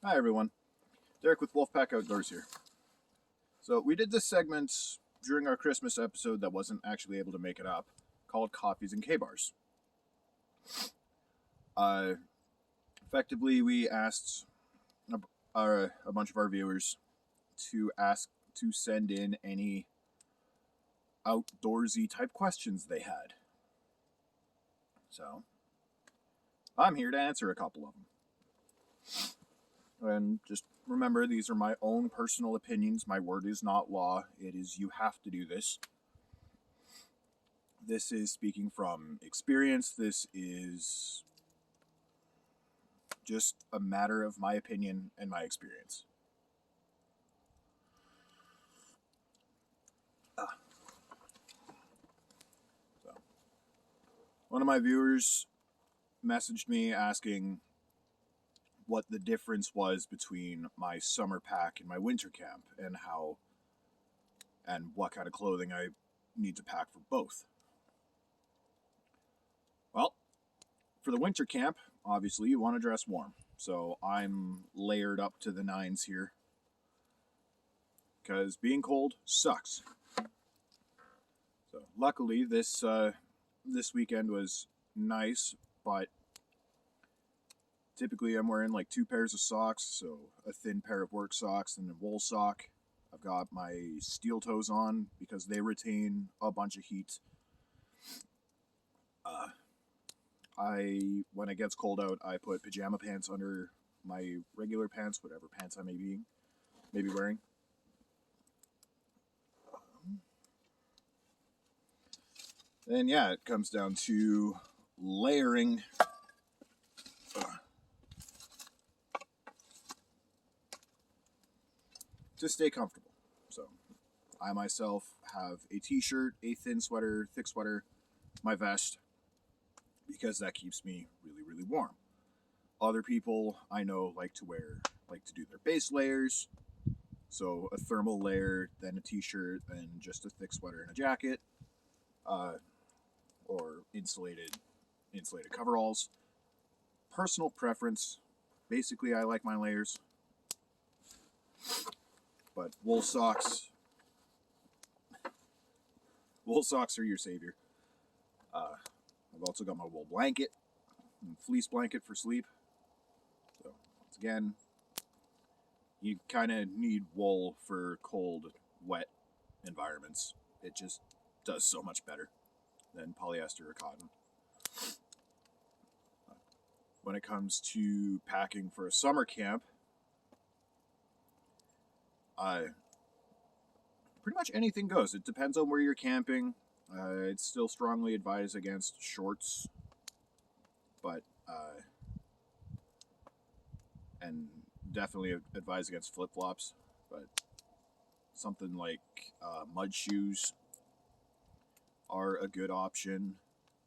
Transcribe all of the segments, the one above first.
Hi everyone, Derek with Wolfpack Outdoors here. So we did this segment during our Christmas episode that wasn't actually able to make it up, called Coffees and Kabars. Uh, Effectively, we asked a bunch of our viewers to send in any outdoorsy type questions they had. So I'm here to answer a couple of them. And just remember, these are my own personal opinions. My word is not law. It is you have to do this. This is speaking from experience. This is just a matter of my opinion and my experience. So, one of my viewers messaged me asking what the difference was between my summer pack and my winter camp, and what kind of clothing I need to pack for both. Well, for the winter camp, obviously you want to dress warm. So I'm layered up to the nines here because being cold sucks. So luckily this weekend was nice, but typically I'm wearing like 2 pairs of socks, so a thin pair of work socks and a wool sock. I've got my steel toes on because they retain a bunch of heat. When it gets cold out, I put pajama pants under my regular pants, whatever pants I may be wearing. Then yeah, it comes down to layering. To stay comfortable. So I myself have a t-shirt, a thin sweater, thick sweater, my vest, because that keeps me really, really warm. Other people I know like to do their base layers. So a thermal layer, then a t-shirt, and just a thick sweater and a jacket, or insulated coveralls. Personal preference. Basically, I like my layers, but wool socks are your savior. I've also got my wool blanket and fleece blanket for sleep. So once again, you kind of need wool for cold, wet environments. It just does so much better than polyester or cotton. When it comes to packing for a summer camp, pretty much anything goes. It depends on where you're camping. It's still strongly advised against shorts, but and definitely advised against flip-flops. But something like mud shoes are a good option.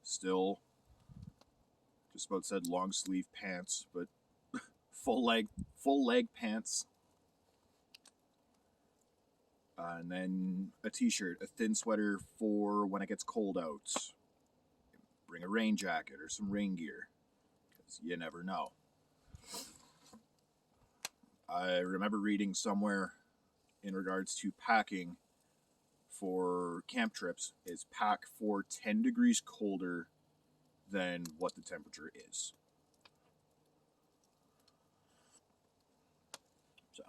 Still, just about said long sleeve pants, but full leg pants. And then a t-shirt, a thin sweater for when it gets cold out. Bring a rain jacket or some rain gear, because you never know. I remember reading somewhere in regards to packing for camp trips is pack for 10 degrees colder than what the temperature is. So,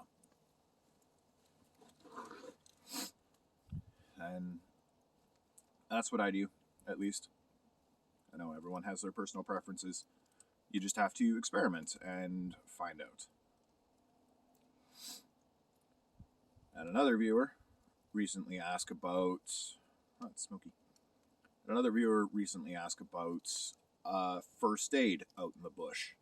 and that's what I do, at least. I know everyone has their personal preferences. You just have to experiment and find out. And another viewer recently asked about... Oh, it's smoky. Another viewer recently asked about first aid out in the bush.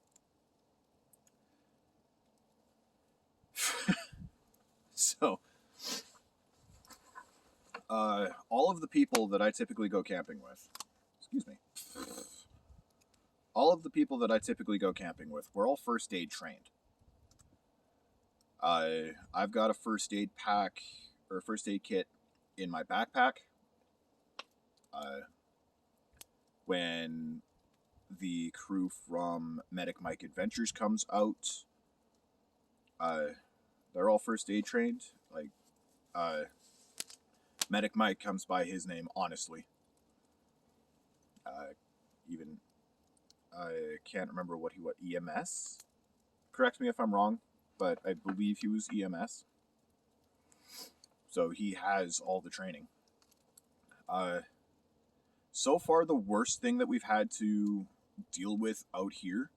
So, all of the people that I typically go camping with, we're all first aid trained. I've got a first aid pack or a first aid kit in my backpack. When the crew from Medic Mike Adventures comes out, They're all first aid trained. Like, Medic Mike comes by his name, honestly. Even, I can't remember what EMS? Correct me if I'm wrong, but I believe he was EMS. So he has all the training. So far, the worst thing that we've had to deal with out here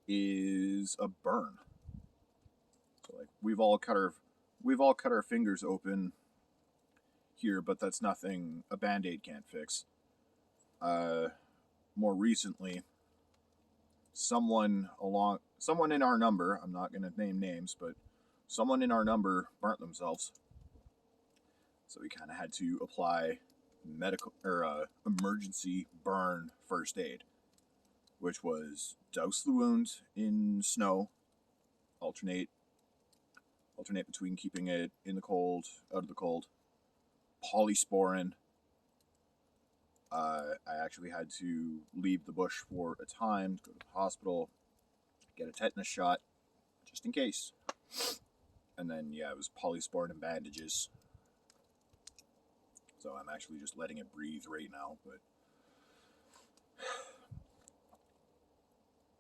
is a burn. So, like, we've all cut our fingers open here, but that's nothing a Band-Aid can't fix. More recently, someone in our number, I'm not going to name names, but someone in our number burnt themselves. So we kind of had to apply emergency burn first aid, which was douse the wound in snow, alternate between keeping it in the cold, out of the cold, polysporin. I actually had to leave the bush for a time to go to the hospital, get a tetanus shot, just in case. And then, yeah, it was polysporin and bandages. So I'm actually just letting it breathe right now, but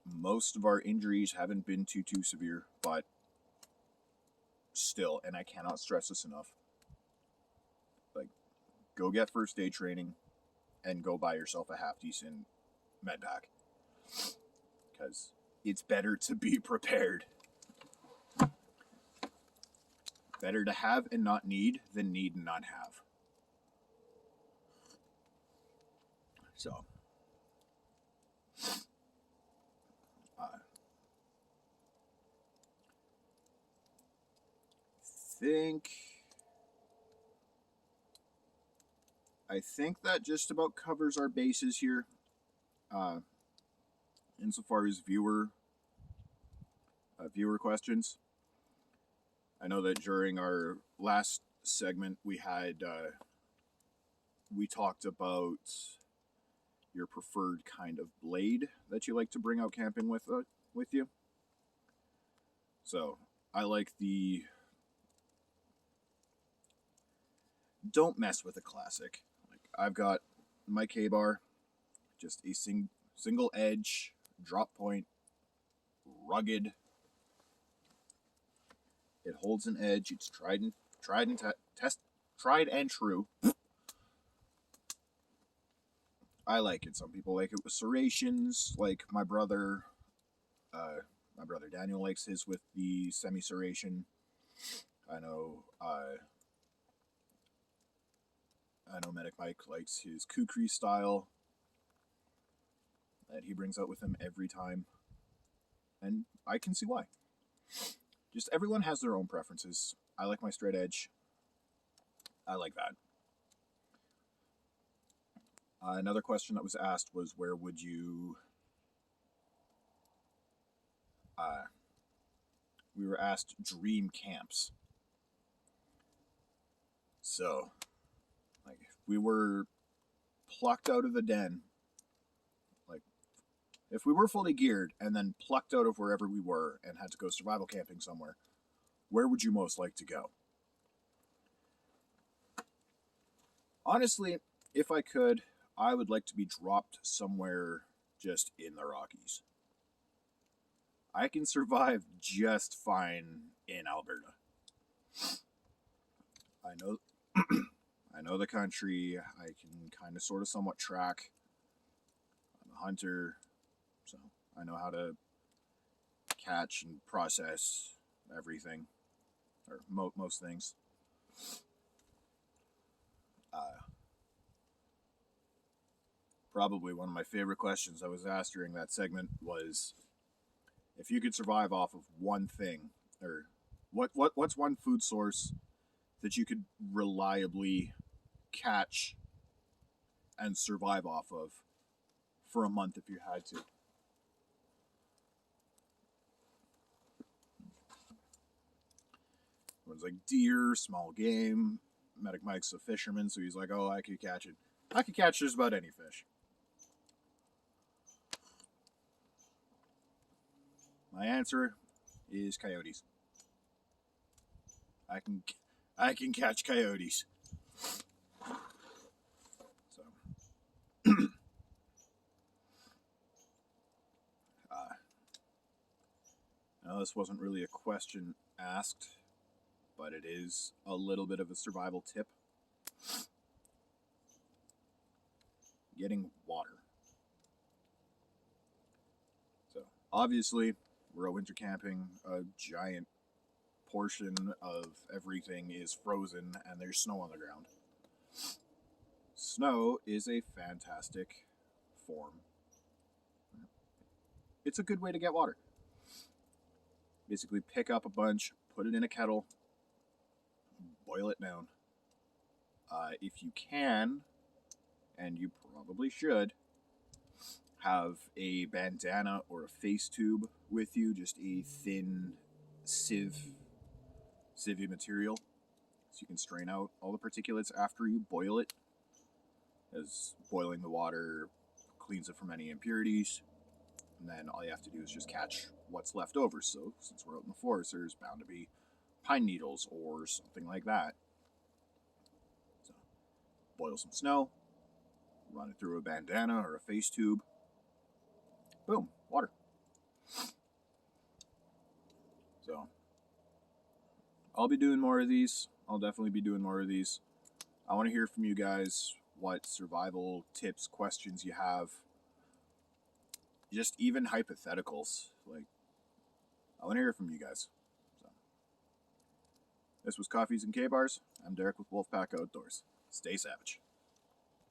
most of our injuries haven't been too severe, but still, and I cannot stress this enough, like, go get first aid training and go buy yourself a half-decent med pack, because it's better to be prepared. Better to have and not need than need and not have. So, I think that just about covers our bases here. Insofar as viewer questions, I know that during our last segment we talked about your preferred kind of blade that you like to bring out camping with you. So I like the don't mess with a classic. Like, I've got my Kabar, just a single edge, drop point, rugged. It holds an edge. It's tried and true. I like it. Some people like it with serrations. Like my brother Daniel likes his with the semi-serration. I know Medic Mike likes his kukri style that he brings out with him every time, and I can see why. Just everyone has their own preferences. I like my straight edge. I like that. Another question that was asked was, where would you... we were asked dream camps. So, like, if we were plucked out of the den, like, if we were fully geared and then plucked out of wherever we were and had to go survival camping somewhere, where would you most like to go? Honestly, if I could, I would like to be dropped somewhere just in the Rockies. I can survive just fine in Alberta. I know the country. I can kind of sort of somewhat track. I'm a hunter, so I know how to catch and process everything, or most things. Probably one of my favorite questions I was asked during that segment was, if you could survive off of one thing, or what's one food source that you could reliably catch and survive off of for a month if you had to? Everyone's like, deer, small game. Medic Mike's a fisherman, so he's like, oh, I could catch it. I could catch just about any fish. My answer is coyotes. I can catch coyotes. So now this wasn't really a question asked, but it is a little bit of a survival tip. Getting water. So obviously we're winter camping, a giant portion of everything is frozen and there's snow on the ground. Snow is a fantastic form. It's a good way to get water. Basically pick up a bunch, put it in a kettle, boil it down. If you can, and you probably should, have a bandana or a face tube with you, just a thin sievey material, so you can strain out all the particulates after you boil it, as boiling the water cleans it from any impurities, and then all you have to do is just catch what's left over. So since we're out in the forest, there's bound to be pine needles or something like that. So boil some snow, run it through a bandana or a face tube, boom, water. So I'll be doing more of these. I'll definitely be doing more of these. I want to hear from you guys what survival tips, questions you have. Just even hypotheticals. Like, I want to hear from you guys. So, this was Coffees and Kabars. I'm Derek with Wolfpack Outdoors. Stay savage.